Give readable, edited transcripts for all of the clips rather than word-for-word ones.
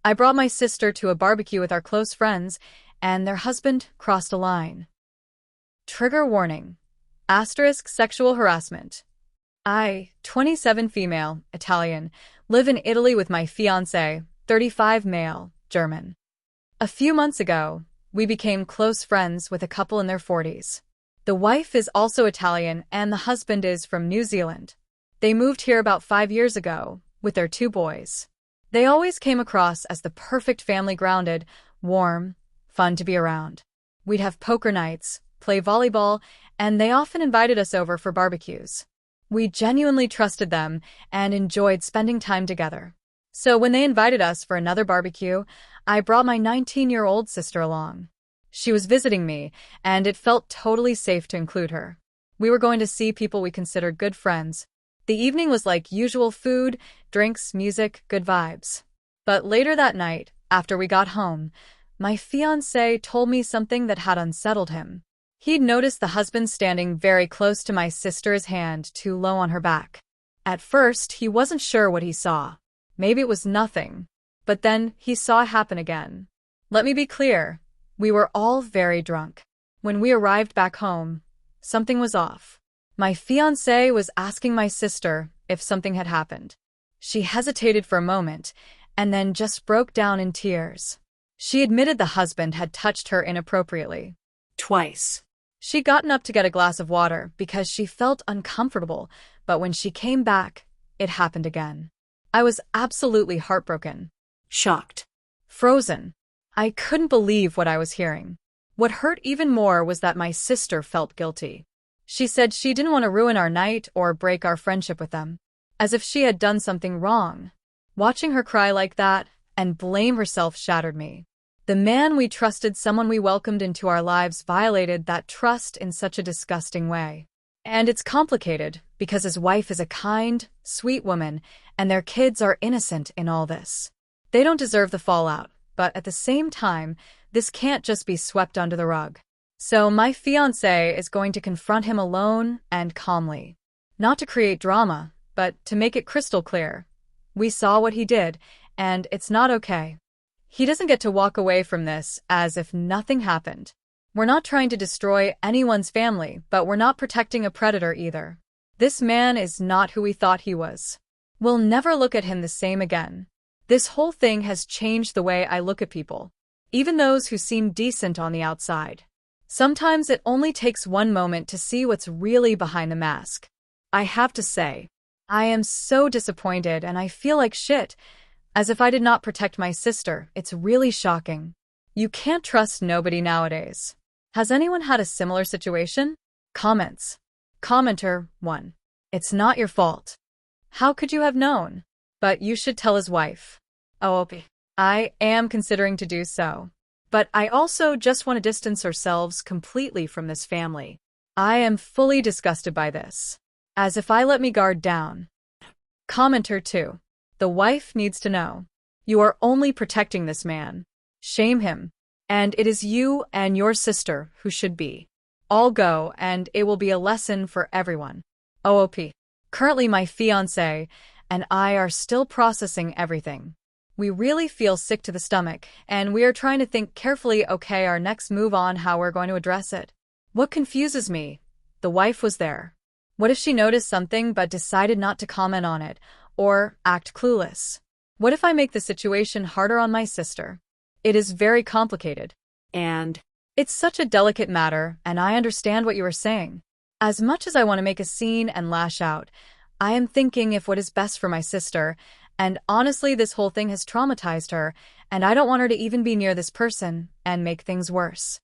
I brought my sister to a barbecue with our close friends, and their husband crossed a line. Trigger warning. Asterisk sexual harassment. I, 27 female, Italian, live in Italy with my fiancé, 35 male, German. A few months ago, we became close friends with a couple in their 40s. The wife is also Italian and the husband is from New Zealand. They moved here about 5 years ago, with their 2 boys. They always came across as the perfect family, grounded, warm, fun to be around. We'd have poker nights, play volleyball, and they often invited us over for barbecues. We genuinely trusted them and enjoyed spending time together. So when they invited us for another barbecue, I brought my 19-year-old sister along. She was visiting me, and it felt totally safe to include her. We were going to see people we considered good friends. The evening was like usual: food, drinks, music, good vibes. But later that night, after we got home, my fiancé told me something that had unsettled him. He'd noticed the husband standing very close to my sister's hand, too low on her back. At first, he wasn't sure what he saw. Maybe it was nothing. But then he saw it happen again. Let me be clear. We were all very drunk. When we arrived back home, something was off. My fiancé was asking my sister if something had happened. She hesitated for a moment and then just broke down in tears. She admitted the husband had touched her inappropriately. Twice. She'd gotten up to get a glass of water because she felt uncomfortable, but when she came back, it happened again. I was absolutely heartbroken. Shocked. Frozen. I couldn't believe what I was hearing. What hurt even more was that my sister felt guilty. She said she didn't want to ruin our night or break our friendship with them, as if she had done something wrong. Watching her cry like that and blame herself shattered me. The man we trusted, someone we welcomed into our lives, violated that trust in such a disgusting way. And it's complicated because his wife is a kind, sweet woman, and their kids are innocent in all this. They don't deserve the fallout, but at the same time, this can't just be swept under the rug. So my fiancé is going to confront him alone and calmly. Not to create drama, but to make it crystal clear. We saw what he did, and it's not okay. He doesn't get to walk away from this as if nothing happened. We're not trying to destroy anyone's family, but we're not protecting a predator either. This man is not who we thought he was. We'll never look at him the same again. This whole thing has changed the way I look at people, even those who seem decent on the outside. Sometimes it only takes one moment to see what's really behind the mask. I have to say, I am so disappointed and I feel like shit. As if I did not protect my sister. It's really shocking. You can't trust nobody nowadays. Has anyone had a similar situation? Comments. Commenter 1. It's not your fault. How could you have known? But you should tell his wife. Oh, I am considering to do so. But I also just want to distance ourselves completely from this family. I am fully disgusted by this. As if I let me guard down. Commenter 2. The wife needs to know. You are only protecting this man. Shame him. And it is you and your sister who should be. All go, and it will be a lesson for everyone. OOP. Currently my fiancé and I are still processing everything. We really feel sick to the stomach, and we are trying to think carefully, okay, our next move on how we're going to address it. What confuses me? The wife was there. What if she noticed something but decided not to comment on it? Or act clueless? What if I make the situation harder on my sister? It is very complicated. And it's such a delicate matter, and I understand what you are saying. As much as I want to make a scene and lash out, I am thinking if what is best for my sister, and honestly this whole thing has traumatized her, and I don't want her to even be near this person and make things worse.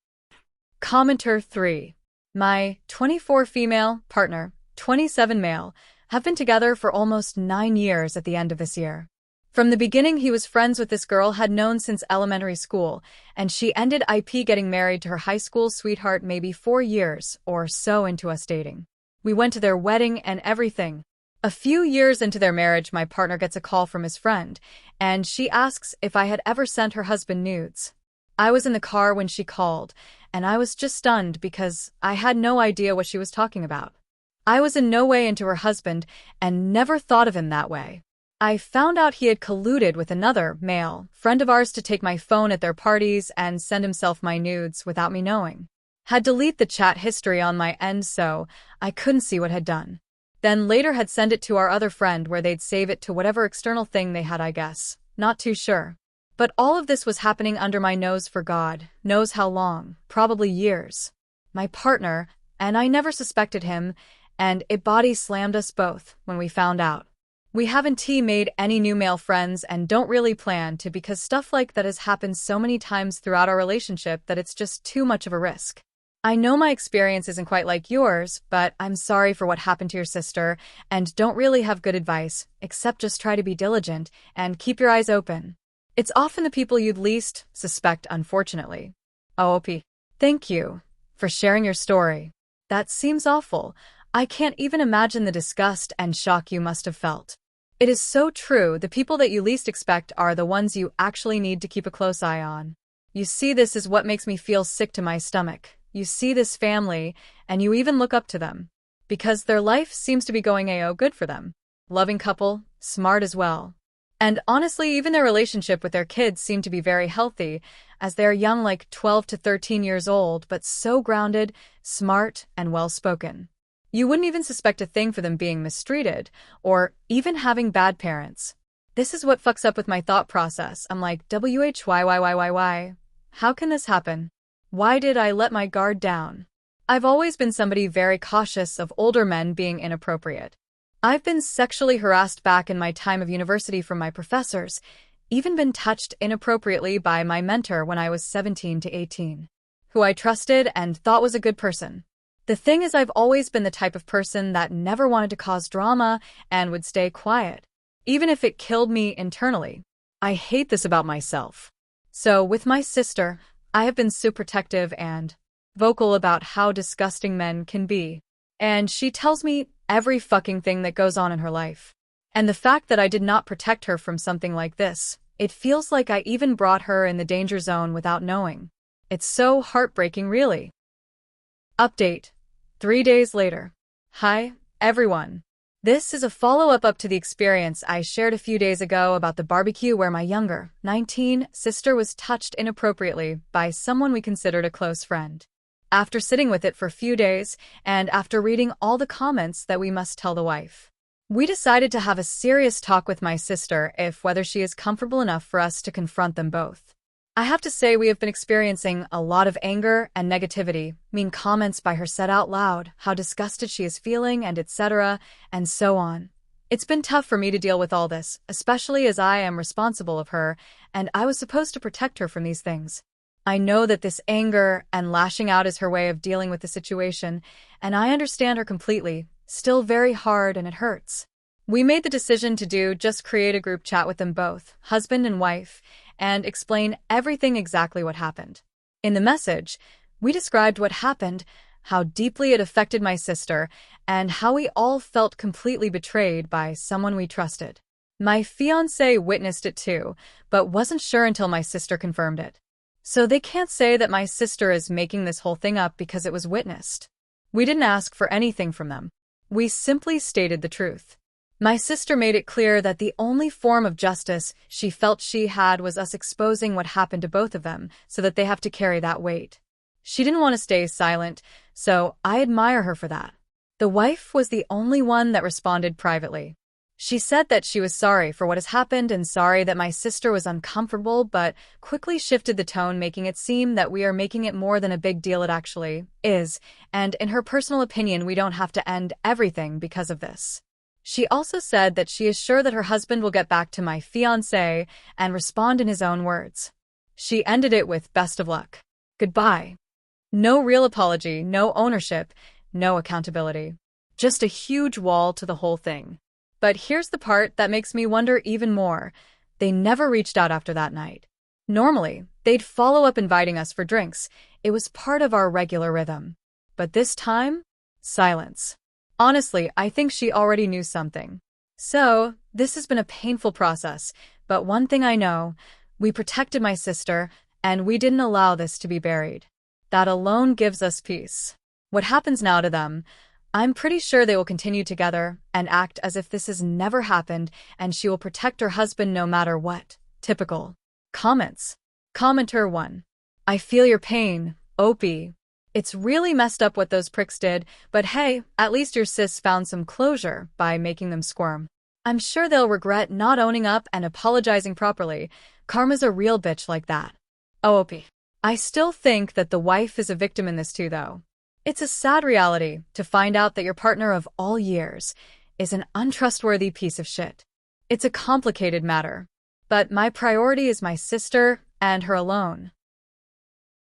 Commenter 3. My 24 female partner, 27 male, have been together for almost 9 years at the end of this year. From the beginning, he was friends with this girl, had known since elementary school, and she ended up getting married to her high school sweetheart maybe 4 years or so into us dating. We went to their wedding and everything. A few years into their marriage, my partner gets a call from his friend, and she asks if I had ever sent her husband nudes. I was in the car when she called, and I was just stunned because I had no idea what she was talking about. I was in no way into her husband and never thought of him that way. I found out he had colluded with another male friend of ours to take my phone at their parties and send himself my nudes without me knowing. Had deleted the chat history on my end so I couldn't see what had done. Then later had sent it to our other friend where they'd save it to whatever external thing they had, I guess. Not too sure. But all of this was happening under my nose for God knows how long, probably years. My partner, and I never suspected him, and it body slammed us both when we found out. We haven't made any new male friends and don't really plan to because stuff like that has happened so many times throughout our relationship that it's just too much of a risk. I know my experience isn't quite like yours, but I'm sorry for what happened to your sister and don't really have good advice, except just try to be diligent and keep your eyes open. It's often the people you'd least suspect, unfortunately. OP. Thank you for sharing your story. That seems awful. I can't even imagine the disgust and shock you must have felt. It is so true, the people that you least expect are the ones you actually need to keep a close eye on. You see, this is what makes me feel sick to my stomach. You see this family, and you even look up to them. Because their life seems to be going good for them. Loving couple, smart as well. And honestly, even their relationship with their kids seemed to be very healthy, as they're young, like 12 to 13 years old, but so grounded, smart, and well-spoken. You wouldn't even suspect a thing for them being mistreated, or even having bad parents. This is what fucks up with my thought process. I'm like, why? How can this happen? Why did I let my guard down? I've always been somebody very cautious of older men being inappropriate. I've been sexually harassed back in my time of university from my professors, even been touched inappropriately by my mentor when I was 17 to 18, who I trusted and thought was a good person. The thing is, I've always been the type of person that never wanted to cause drama and would stay quiet, even if it killed me internally. I hate this about myself. So with my sister, I have been so protective and vocal about how disgusting men can be. And she tells me every fucking thing that goes on in her life. And the fact that I did not protect her from something like this, it feels like I even brought her in the danger zone without knowing. It's so heartbreaking, really. Update. 3 days later. Hi, everyone. This is a follow-up to the experience I shared a few days ago about the barbecue where my younger, 19, sister was touched inappropriately by someone we considered a close friend. After sitting with it for a few days, and after reading all the comments that we must tell the wife, we decided to have a serious talk with my sister if whether she is comfortable enough for us to confront them both. I have to say we have been experiencing a lot of anger and negativity, mean comments by her said out loud, how disgusted she is feeling, and etc., and so on. It's been tough for me to deal with all this, especially as I am responsible of her, and I was supposed to protect her from these things. I know that this anger and lashing out is her way of dealing with the situation, and I understand her completely, still very hard and it hurts. We made the decision to just create a group chat with them both, husband and wife, and explain everything exactly what happened. In the message, we described what happened, how deeply it affected my sister, and how we all felt completely betrayed by someone we trusted. My fiancé witnessed it too, but wasn't sure until my sister confirmed it. So they can't say that my sister is making this whole thing up because it was witnessed. We didn't ask for anything from them. We simply stated the truth. My sister made it clear that the only form of justice she felt she had was us exposing what happened to both of them so that they have to carry that weight. She didn't want to stay silent, so I admire her for that. The wife was the only one that responded privately. She said that she was sorry for what has happened and sorry that my sister was uncomfortable, but quickly shifted the tone, making it seem that we are making it more than a big deal it actually is, and in her personal opinion, we don't have to end everything because of this. She also said that she is sure that her husband will get back to my fiancé and respond in his own words. She ended it with best of luck. Goodbye. No real apology, no ownership, no accountability. Just a huge wall to the whole thing. But here's the part that makes me wonder even more. They never reached out after that night. Normally, they'd follow up inviting us for drinks. It was part of our regular rhythm. But this time, silence. Honestly, I think she already knew something. So, this has been a painful process, but one thing I know, we protected my sister, and we didn't allow this to be buried. That alone gives us peace. What happens now to them, I'm pretty sure they will continue together and act as if this has never happened, and she will protect her husband no matter what. Typical. Comments. Commenter 1. I feel your pain, Opie. It's really messed up what those pricks did, but hey, at least your sis found some closure by making them squirm. I'm sure they'll regret not owning up and apologizing properly. Karma's a real bitch like that. Oh, Opie. I still think that the wife is a victim in this too, though. It's a sad reality to find out that your partner of all years is an untrustworthy piece of shit. It's a complicated matter. But my priority is my sister and her alone.